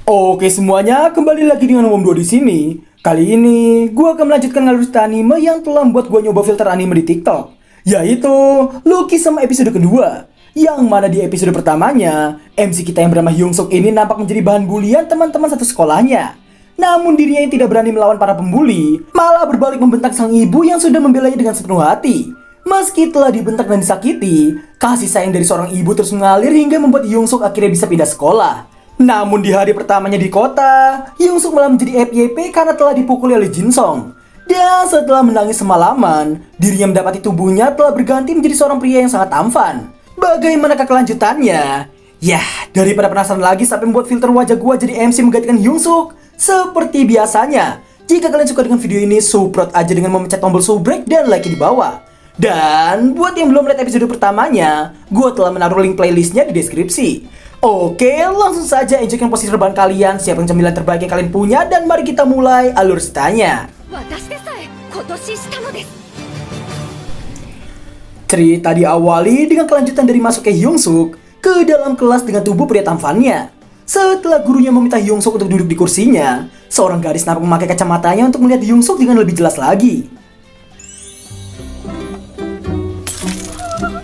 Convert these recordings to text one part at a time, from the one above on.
Oke semuanya, kembali lagi dengan Om Dua di sini. Kali ini, gue akan melanjutkan ngalur cerita anime yang telah membuat gue nyoba filter anime di TikTok, yaitu Lucky sama episode kedua. Yang mana di episode pertamanya, MC kita yang bernama Hyungsuk ini nampak menjadi bahan bulian teman-teman satu sekolahnya. Namun dirinya yang tidak berani melawan para pembuli, malah berbalik membentak sang ibu yang sudah membelanya dengan sepenuh hati. Meski telah dibentak dan disakiti, kasih sayang dari seorang ibu terus mengalir hingga membuat Hyungsuk akhirnya bisa pindah sekolah. Namun di hari pertamanya di kota, Hyungsuk malah menjadi FYP karena telah dipukuli oleh Jinsong. Dan setelah menangis semalaman, dirinya mendapati tubuhnya telah berganti menjadi seorang pria yang sangat tampan. Bagaimanakah kelanjutannya? Yah, daripada penasaran lagi sampai membuat filter wajah gua jadi MC menggantikan Hyungsuk, seperti biasanya, jika kalian suka dengan video ini, support aja dengan memencet tombol subrek dan like di bawah. Dan buat yang belum lihat episode pertamanya, gua telah menaruh link playlistnya di deskripsi. Oke, langsung saja enjoykan posisi rebahan kalian, siapkan cemilan terbaik yang kalian punya, dan mari kita mulai alur ceritanya. Cerita diawali dengan kelanjutan dari masuknya Hyungsuk ke dalam kelas dengan tubuh pria tampannya. Setelah gurunya meminta Hyungsuk untuk duduk di kursinya, seorang gadis nampak memakai kacamatanya untuk melihat Hyungsuk dengan lebih jelas lagi.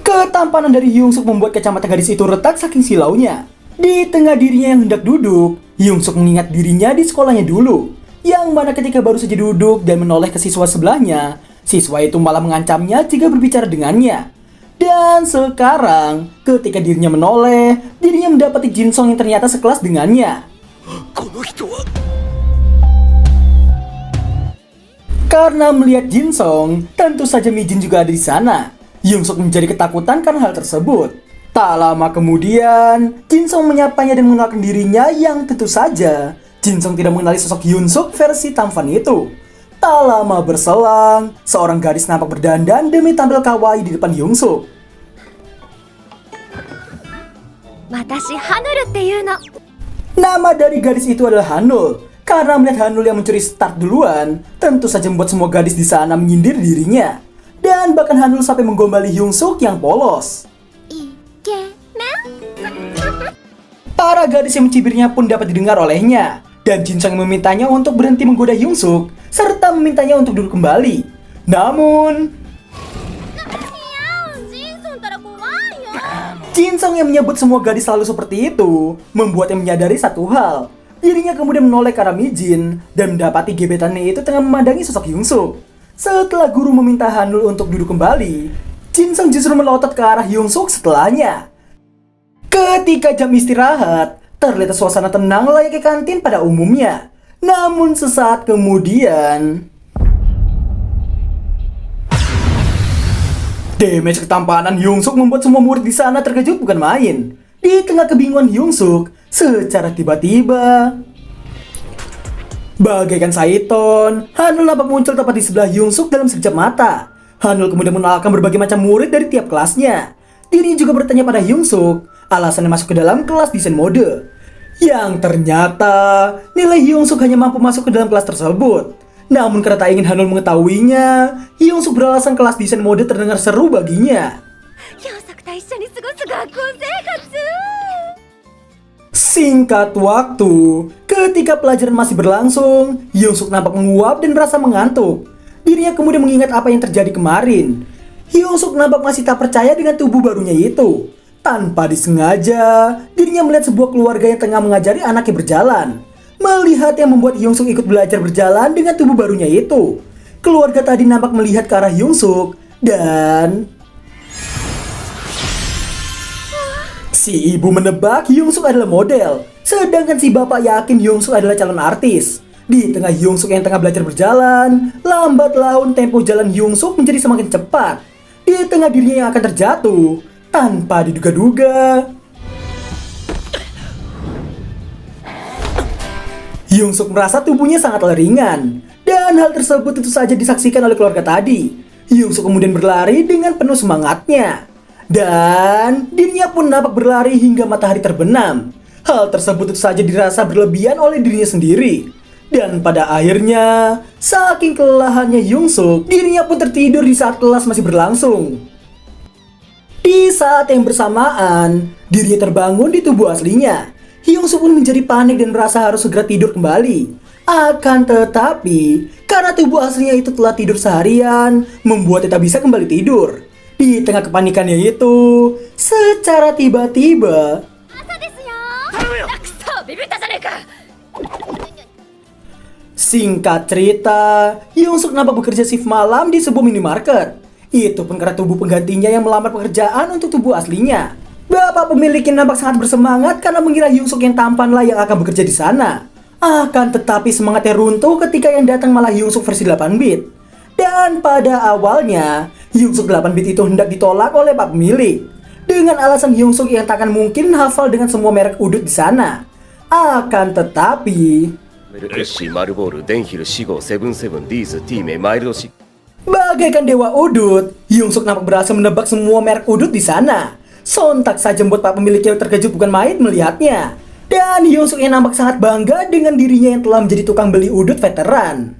Ketampanan dari Hyungsuk membuat kacamata gadis itu retak saking silaunya. Di tengah dirinya yang hendak duduk, Hyungsuk mengingat dirinya di sekolahnya dulu. Yang mana ketika baru saja duduk dan menoleh ke siswa sebelahnya, siswa itu malah mengancamnya jika berbicara dengannya. Dan sekarang, ketika dirinya menoleh, dirinya mendapati Jinsong yang ternyata sekelas dengannya. Karena melihat Jinsong, tentu saja Mijin juga ada di sana. Hyungsuk menjadi ketakutan karena hal tersebut. Tak lama kemudian, Jinsong menyapanya dan mengenalkan dirinya yang tentu saja Jinsong tidak mengenali sosok Hyungsuk versi tampan itu. Tak lama berselang, seorang gadis nampak berdandan demi tampil kawaii di depan Hyungsuk. Nama dari gadis itu adalah Hanul. Karena melihat Hanul yang mencuri start duluan, tentu saja membuat semua gadis di sana menyindir dirinya. Dan bahkan Hanul sampai menggombali Hyungsuk yang polos. Para gadis yang mencibirnya pun dapat didengar olehnya. Dan Jinsong memintanya untuk berhenti menggoda Hyungsuk, serta memintanya untuk duduk kembali. Namun, Jinsong yang menyebut semua gadis selalu seperti itu, membuatnya menyadari satu hal. Dirinya kemudian menoleh ke arah Mijin, dan mendapati gebetannya itu tengah memandangi sosok Hyungsuk. Setelah guru meminta Hanul untuk duduk kembali, Jinsong justru melotot ke arah Hyungsuk setelahnya. Ketika jam istirahat, terlihat suasana tenang layaknya kantin pada umumnya. Namun sesaat kemudian, damage ketampanan Hyungsuk membuat semua murid di sana terkejut bukan main. Di tengah kebingungan Hyungsuk, secara tiba-tiba, bagaikan Saiton, Hanul nampak muncul tepat di sebelah Hyungsuk dalam sekejap mata. Hanul kemudian mengenalkan berbagai macam murid dari tiap kelasnya. Dirinya juga bertanya pada Hyungsuk alasannya masuk ke dalam kelas desain mode. Yang ternyata nilai Hyungsuk hanya mampu masuk ke dalam kelas tersebut. Namun karena tak ingin Hanul mengetahuinya, Hyungsuk beralasan kelas desain mode terdengar seru baginya. Singkat waktu, ketika pelajaran masih berlangsung, Hyungsuk nampak menguap dan merasa mengantuk. Dirinya kemudian mengingat apa yang terjadi kemarin. Hyungsuk nampak masih tak percaya dengan tubuh barunya itu. Tanpa disengaja, dirinya melihat sebuah keluarga yang tengah mengajari anaknya berjalan. Melihat yang membuat Hyungsuk ikut belajar berjalan dengan tubuh barunya itu. Keluarga tadi nampak melihat ke arah Hyungsuk dan si ibu menebak Hyungsuk adalah model, sedangkan si bapak yakin Hyungsuk adalah calon artis. Di tengah Hyungsuk yang tengah belajar berjalan, lambat laun tempo jalan Hyungsuk menjadi semakin cepat. Di tengah dirinya yang akan terjatuh, tanpa diduga-duga, Hyungsuk merasa tubuhnya sangatlah ringan. Dan hal tersebut tentu saja disaksikan oleh keluarga tadi. Hyungsuk kemudian berlari dengan penuh semangatnya. Dan dirinya pun nampak berlari hingga matahari terbenam. Hal tersebut tentu saja dirasa berlebihan oleh dirinya sendiri. Dan pada akhirnya, saking kelelahannya Hyungsuk, dirinya pun tertidur di saat kelas masih berlangsung. Di saat yang bersamaan, dirinya terbangun di tubuh aslinya. Hyung-suk pun menjadi panik dan merasa harus segera tidur kembali. Akan tetapi, karena tubuh aslinya itu telah tidur seharian, membuatnya tak bisa kembali tidur. Di tengah kepanikannya itu, secara tiba-tiba, singkat cerita, Hyung-suk nampak bekerja shift malam di sebuah minimarket. Itu pun karena tubuh penggantinya yang melamar pekerjaan untuk tubuh aslinya. Bapak pemiliknya nampak sangat bersemangat karena mengira Hyung-suk yang tampanlah yang akan bekerja di sana. Akan tetapi semangatnya runtuh ketika yang datang malah Hyung-suk versi 8-bit. Dan pada awalnya, Hyung-suk 8-bit itu hendak ditolak oleh Pak Pemilik dengan alasan Hyung-suk yang takkan mungkin hafal dengan semua merek udut di sana. Akan tetapi, bagaikan dewa udut, Hyung-suk nampak berhasil menebak semua merek udut di sana. Sontak saja membuat Pak Pemiliknya terkejut bukan main melihatnya. Dan Hyung-suk yang nampak sangat bangga dengan dirinya yang telah menjadi tukang beli udut veteran.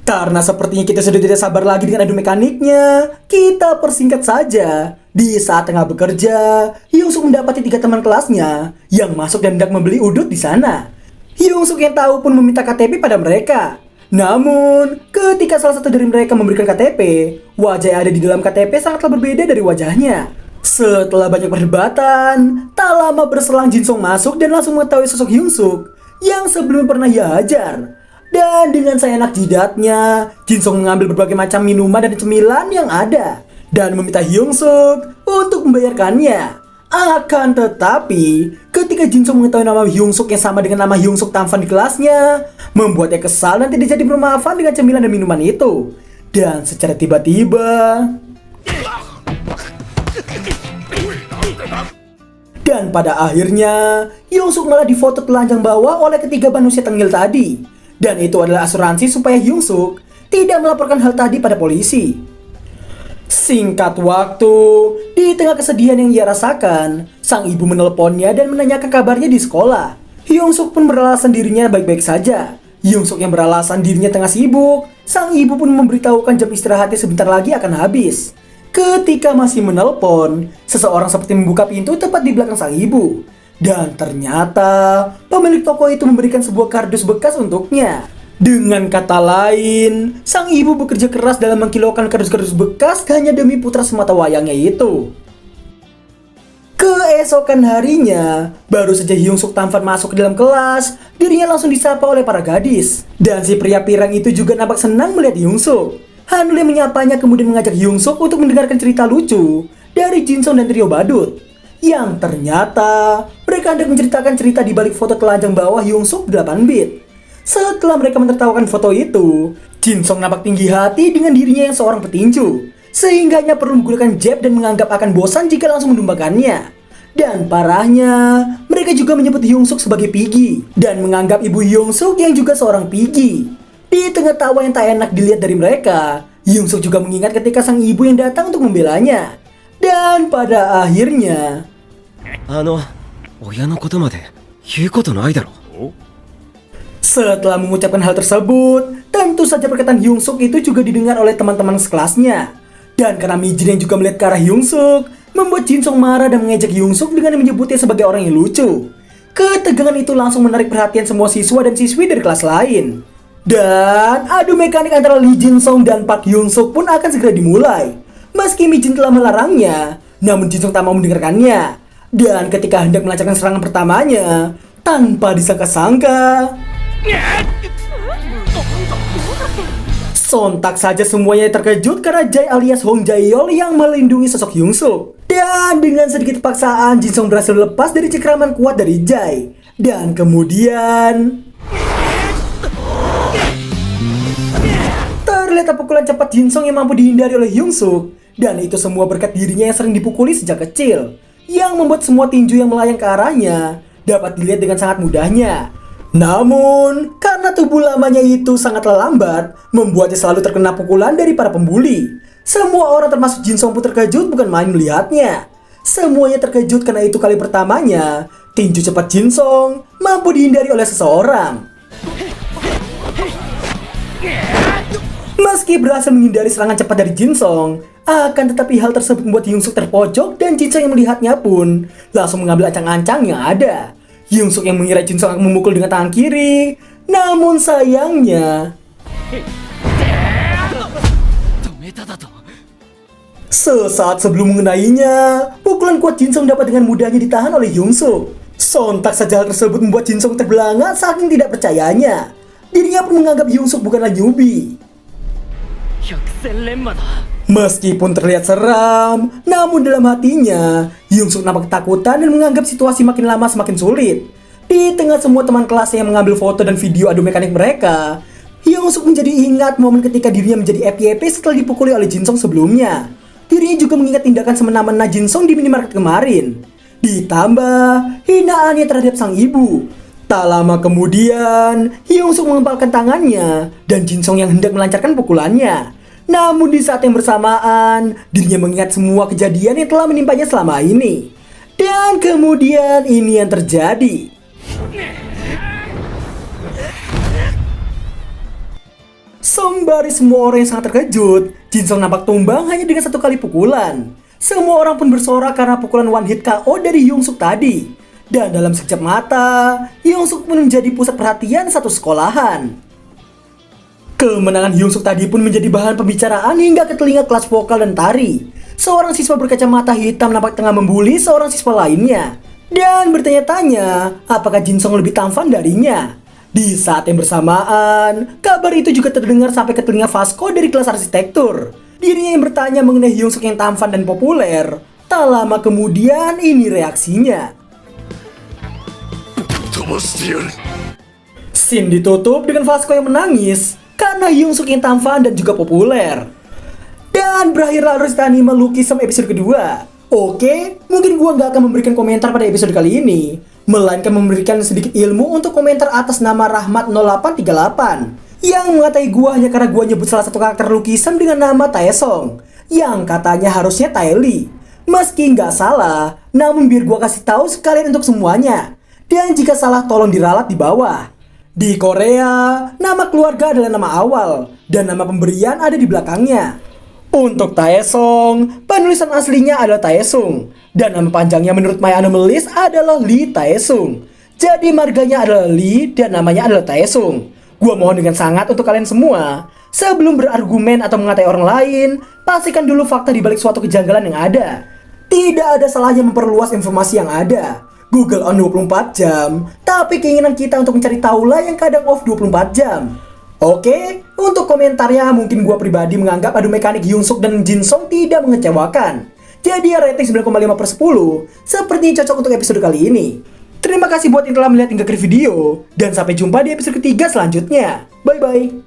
Karena sepertinya kita sudah tidak sabar lagi dengan adu mekaniknya, kita persingkat saja. Di saat tengah bekerja, Hyung-suk mendapati 3 teman kelasnya yang masuk dan hendak membeli udut di sana. Hyung-suk yang tahu pun meminta KTP pada mereka. Namun, ketika salah satu dari mereka memberikan KTP, wajah yang ada di dalam KTP sangatlah berbeda dari wajahnya. Setelah banyak perdebatan, tak lama berselang Jin-sung masuk dan langsung mengetahui sosok Hyung-suk yang sebelumnya pernah ia hajar. Dan dengan seenak jidatnya, Jin-sung mengambil berbagai macam minuman dan cemilan yang ada dan meminta Hyung-suk untuk membayarkannya. Akan tetapi, ketika Jin-sung mengetahui nama Hyung-suk yang sama dengan nama Hyung-suk tampan di kelasnya, membuatnya kesal dan tidak jadi bermaafan dengan cemilan dan minuman itu. Dan secara tiba-tiba, dan pada akhirnya, Hyung-suk malah difoto telanjang bawah oleh ketiga manusia tengil tadi. Dan itu adalah asuransi supaya Hyung-suk tidak melaporkan hal tadi pada polisi. Singkat waktu, di tengah kesedihan yang ia rasakan, sang ibu menelponnya dan menanyakan kabarnya di sekolah. Hyung-suk pun beralasan dirinya baik-baik saja. Hyung-suk yang beralasan dirinya tengah sibuk, sang ibu pun memberitahukan jam istirahatnya sebentar lagi akan habis. Ketika masih menelpon, seseorang seperti membuka pintu tepat di belakang sang ibu. Dan ternyata pemilik toko itu memberikan sebuah kardus bekas untuknya. Dengan kata lain, sang ibu bekerja keras dalam mengkilaukan kardus-kardus bekas hanya demi putra semata wayangnya itu. Keesokan harinya, baru saja Hyung-suk tampan masuk ke dalam kelas, dirinya langsung disapa oleh para gadis. Dan si pria pirang itu juga nampak senang melihat Hyung-suk. Hanul yang menyapanya kemudian mengajak Hyung-suk untuk mendengarkan cerita lucu dari Jin-sung dan trio badut. Yang ternyata mereka hendak menceritakan cerita di balik foto telanjang bawah Hyung-suk 8-bit. Setelah mereka menertawakan foto itu, Jin-sung nampak tinggi hati dengan dirinya yang seorang petinju, sehingga hanya perlu menggunakan jab dan menganggap akan bosan jika langsung mendumbakannya. Dan parahnya, mereka juga menyebut Hyung-suk sebagai Piggy dan menganggap ibu Hyung-suk yang juga seorang Piggy. Di tengah tawa yang tak enak dilihat dari mereka, Hyung-suk juga mengingat ketika sang ibu yang datang untuk membelanya. Dan pada akhirnya, setelah mengucapkan hal tersebut, tentu saja perkataan Hyung-suk itu juga didengar oleh teman-teman sekelasnya. Dan karena Mijin yang juga melihat ke arah Hyung-suk, membuat Jin-sung marah dan mengejek Hyung-suk dengan menyebutnya sebagai orang yang lucu. Ketegangan itu langsung menarik perhatian semua siswa dan siswi dari kelas lain. Dan adu mekanik antara Lee Jin-sung dan Park Hyung-suk pun akan segera dimulai. Meski Mijin telah melarangnya, namun Jin-sung tak mau mendengarkannya. Dan ketika hendak melancarkan serangan pertamanya, tanpa disangka-sangka, sontak saja semuanya terkejut karena Jae alias Hong Jae-yeol yang melindungi sosok Hyung-suk. Dan dengan sedikit paksaan, Jin-sung berhasil lepas dari cengkraman kuat dari Jae. Dan kemudian, terlihat pukulan cepat Jin-sung yang mampu dihindari oleh Hyung-suk. Dan itu semua berkat dirinya yang sering dipukuli sejak kecil, yang membuat semua tinju yang melayang ke arahnya dapat dilihat dengan sangat mudahnya. Namun, karena tubuh lamanya itu sangatlah lambat, membuatnya selalu terkena pukulan dari para pembuli. Semua orang termasuk Jin-sung pun terkejut bukan main melihatnya. Semuanya terkejut karena itu kali pertamanya tinju cepat Jin-sung mampu dihindari oleh seseorang. Meski berhasil menghindari serangan cepat dari Jin-sung, akan tetapi hal tersebut membuat Hyung-suk terpojok dan Jin-sung yang melihatnya pun langsung mengambil ancang-ancang yang ada. Hyungsuk yang mengira Jin Sung akan memukul dengan tangan kiri. Namun sayangnya, sesaat sebelum mengenainya, pukulan kuat Jin Sung dapat dengan mudahnya ditahan oleh Hyungsuk. Sontak saja hal tersebut membuat Jin Sung terbelanga saking tidak percayanya. Dirinya pun menganggap Hyungsuk bukanlah newbie. Meskipun terlihat seram, namun dalam hatinya, Hyungsuk nampak ketakutan dan menganggap situasi makin lama semakin sulit. Di tengah semua teman kelasnya yang mengambil foto dan video adu mekanik mereka, Hyungsuk menjadi ingat momen ketika dirinya menjadi FYP setelah dipukuli oleh Jin Sung sebelumnya. Dirinya juga mengingat tindakan semena-mena Jin Sung di minimarket kemarin. Ditambah hinaannya terhadap sang ibu. Tak lama kemudian, Hyungsuk mengepalkan tangannya dan Jin Sung yang hendak melancarkan pukulannya. Namun di saat yang bersamaan, dirinya mengingat semua kejadian yang telah menimpanya selama ini. Dan kemudian ini yang terjadi. Sembari semua orang yang sangat terkejut, Jin Sung nampak tumbang hanya dengan satu kali pukulan. Semua orang pun bersorak karena pukulan one hit KO dari Hyungsuk tadi. Dan dalam sekejap mata, Hyungsuk pun menjadi pusat perhatian satu sekolahan. Kemenangan Hyungsuk tadi pun menjadi bahan pembicaraan hingga ke telinga kelas vokal dan tari. Seorang siswa berkacamata hitam nampak tengah membuli seorang siswa lainnya dan bertanya-tanya apakah Jin Sung lebih tampan darinya. Di saat yang bersamaan, kabar itu juga terdengar sampai ke telinga Vasco dari kelas arsitektur. Dirinya yang bertanya mengenai Hyungsuk yang tampan dan populer. Tak lama kemudian ini reaksinya. Scene ditutup dengan Vasco yang menangis karena Hyungsuk yang tampan dan juga populer. Dan berakhirlah Rosita Anime Lucky Some episode kedua. Oke, mungkin gua nggak akan memberikan komentar pada episode kali ini, melainkan memberikan sedikit ilmu untuk komentar atas nama Rahmat0838 yang mengatai gua hanya karena gua nyebut salah satu karakter lukisan dengan nama Taesong yang katanya harusnya Taeli. Meski nggak salah, namun biar gua kasih tahu sekalian untuk semuanya. Dan jika salah tolong diralat di bawah. Di Korea, nama keluarga adalah nama awal, dan nama pemberian ada di belakangnya. Untuk Taesong, penulisan aslinya adalah Taesung, dan nama panjangnya menurut My Anime List adalah Lee Taesung. Jadi marganya adalah Lee dan namanya adalah Taesung. Gua mohon dengan sangat untuk kalian semua, sebelum berargumen atau mengatai orang lain, pastikan dulu fakta di balik suatu kejanggalan yang ada. Tidak ada salahnya memperluas informasi yang ada. Google on 24 jam, tapi keinginan kita untuk mencari tahulah yang kadang off 24 jam. Oke, untuk komentarnya mungkin gua pribadi menganggap adu mekanik Hyungsuk dan Jin Sung tidak mengecewakan. Jadi rating 9,5/10, sepertinya cocok untuk episode kali ini. Terima kasih buat yang telah melihat hingga akhir video, dan sampai jumpa di episode ketiga selanjutnya. Bye-bye.